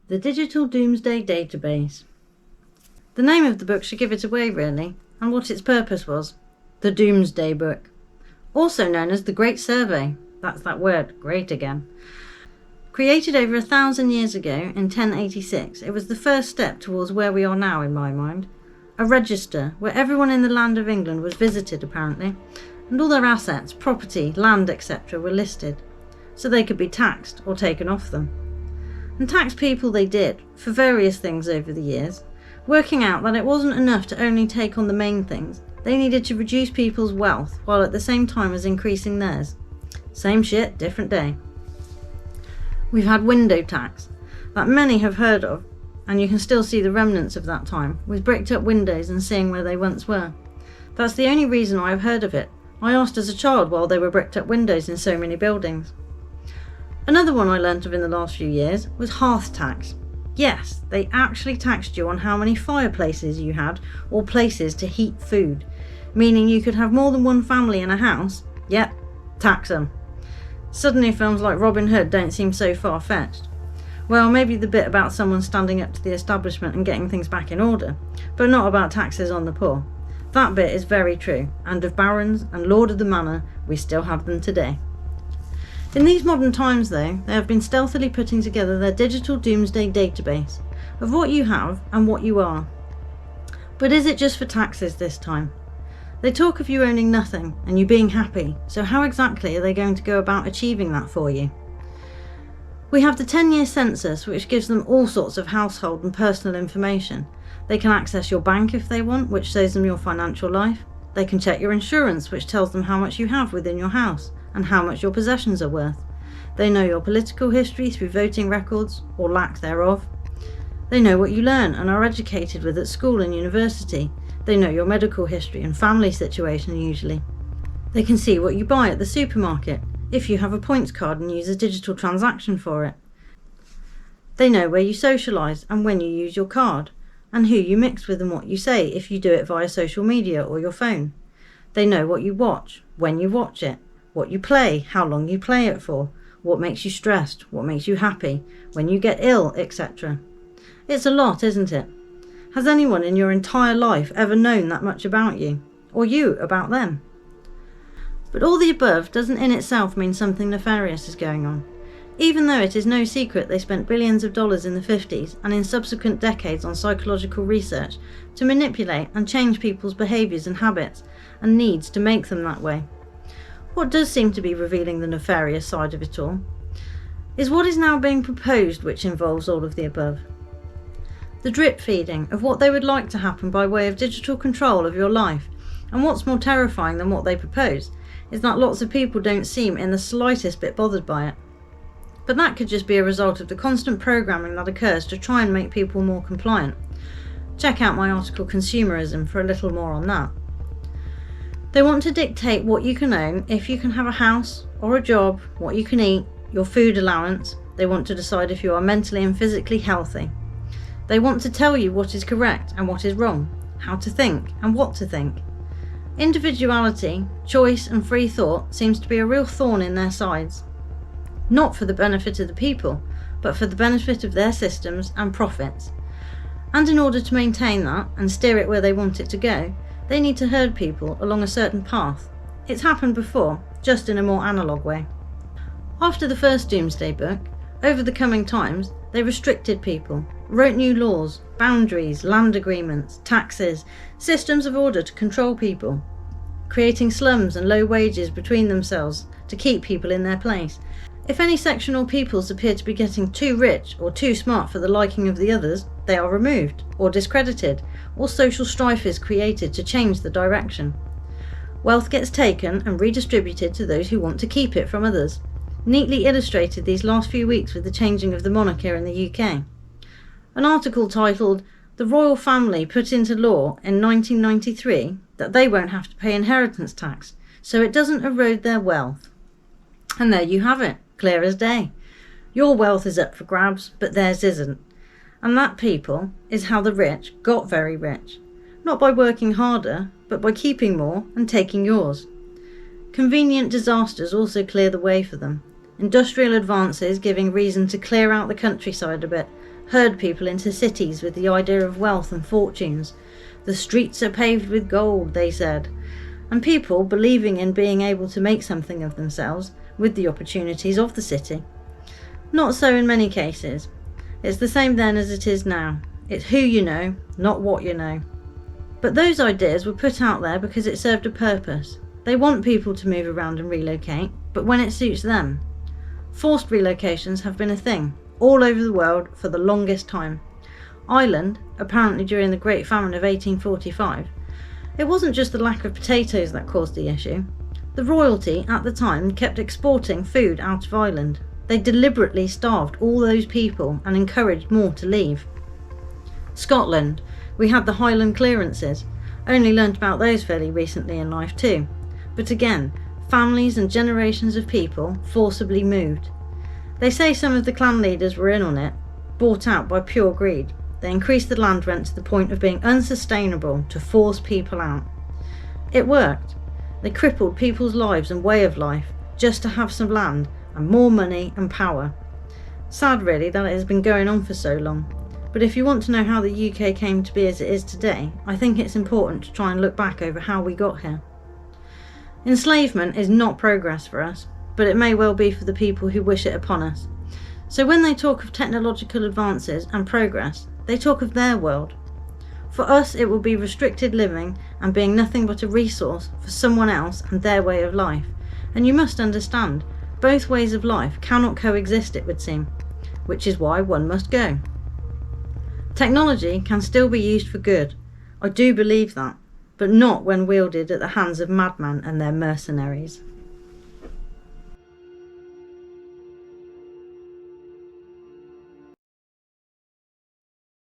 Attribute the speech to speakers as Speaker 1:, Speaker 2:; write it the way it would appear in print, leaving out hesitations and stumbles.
Speaker 1: The Digital Doomsday Database. The name of the book should give it away, really, and what its purpose was. The Doomsday Book. Also known as the Great Survey. That's that word, great again. Created over 1,000 years ago in 1086, it was the first step towards where we are now in my mind. A register where everyone in the land of England was visited apparently, and all their assets, property, land, etc. were listed, so they could be taxed or taken off them. And tax people they did, for various things over the years, working out that it wasn't enough to only take on the main things, they needed to reduce people's wealth while at the same time as increasing theirs. Same shit, different day. We've had window tax, that many have heard of, and you can still see the remnants of that time, with bricked up windows and seeing where they once were. That's the only reason I've heard of it. I asked as a child while there were bricked up windows in so many buildings. Another one I learnt of in the last few years was hearth tax. Yes, they actually taxed you on how many fireplaces you had or places to heat food, meaning you could have more than one family in a house. Yep, tax them. Suddenly films like Robin Hood don't seem so far-fetched. Well, maybe the bit about someone standing up to the establishment and getting things back in order, but not about taxes on the poor. That bit is very true, and of barons and lord of the manor, we still have them today. In these modern times though, they have been stealthily putting together their digital doomsday database of what you have and what you are. But is it just for taxes this time? They talk of you owning nothing and you being happy, so how exactly are they going to go about achieving that for you? We have the 10-year census, which gives them all sorts of household and personal information. They can access your bank if they want, which shows them your financial life. They can check your insurance, which tells them how much you have within your house and how much your possessions are worth. They know your political history through voting records, or lack thereof. They know what you learn and are educated with at school and university. They know your medical history and family situation usually. They can see what you buy at the supermarket, if you have a points card and use a digital transaction for it. They know where you socialise and when you use your card, and who you mix with and what you say if you do it via social media or your phone. They know what you watch, when you watch it, what you play, how long you play it for, what makes you stressed, what makes you happy, when you get ill, etc. It's a lot, isn't it? Has anyone in your entire life ever known that much about you, or you about them? But all the above doesn't in itself mean something nefarious is going on, even though it is no secret they spent billions of dollars in the 50s and in subsequent decades on psychological research to manipulate and change people's behaviours and habits and needs to make them that way. What does seem to be revealing the nefarious side of it all is what is now being proposed, which involves all of the above. The drip feeding of what they would like to happen by way of digital control of your life, and what's more terrifying than what they propose is that lots of people don't seem in the slightest bit bothered by it. But that could just be a result of the constant programming that occurs to try and make people more compliant. Check out my article Consumerism for a little more on that. They want to dictate what you can own, if you can have a house or a job, what you can eat, your food allowance. They want to decide if you are mentally and physically healthy. They want to tell you what is correct and what is wrong, how to think and what to think. Individuality, choice and free thought seems to be a real thorn in their sides. Not for the benefit of the people, but for the benefit of their systems and profits. And in order to maintain that and steer it where they want it to go, they need to herd people along a certain path. It's happened before, just in a more analogue way. After the first Doomsday Book, over the coming times, they restricted people, wrote new laws, boundaries, land agreements, taxes, systems of order to control people, creating slums and low wages between themselves to keep people in their place. If any section or peoples appear to be getting too rich or too smart for the liking of the others, they are removed or discredited, or social strife is created to change the direction. Wealth gets taken and redistributed to those who want to keep it from others. Neatly illustrated these last few weeks with the changing of the monarch here in the UK. An article titled "The Royal Family Put into Law in 1993 that they won't have to pay inheritance tax, so it doesn't erode their wealth." And there you have it, clear as day. Your wealth is up for grabs, but theirs isn't. And that, people, is how the rich got very rich. Not by working harder, but by keeping more and taking yours. Convenient disasters also clear the way for them. Industrial advances giving reason to clear out the countryside a bit, herd people into cities with the idea of wealth and fortunes. The streets are paved with gold, they said. And people believing in being able to make something of themselves with the opportunities of the city. Not so in many cases. It's the same then as it is now. It's who you know, not what you know. But those ideas were put out there because it served a purpose. They want people to move around and relocate, but when it suits them. Forced relocations have been a thing all over the world for the longest time. Ireland, apparently during the Great Famine of 1845, it wasn't just the lack of potatoes that caused the issue. The royalty at the time kept exporting food out of Ireland. They deliberately starved all those people and encouraged more to leave. Scotland, we had the Highland clearances. Only learnt about those fairly recently in life too. But again, families and generations of people forcibly moved. They say some of the clan leaders were in on it, bought out by pure greed. They increased the land rent to the point of being unsustainable to force people out. It worked. They crippled people's lives and way of life just to have some land and more money and power. Sad really that it has been going on for so long. But if you want to know how the UK came to be as it is today, I think it's important to try and look back over how we got here. Enslavement is not progress for us, but it may well be for the people who wish it upon us. So when they talk of technological advances and progress, they talk of their world. For us, it will be restricted living and being nothing but a resource for someone else and their way of life. And you must understand, both ways of life cannot coexist, it would seem, which is why one must go. Technology can still be used for good. I do believe that, but not when wielded at the hands of madmen and their mercenaries.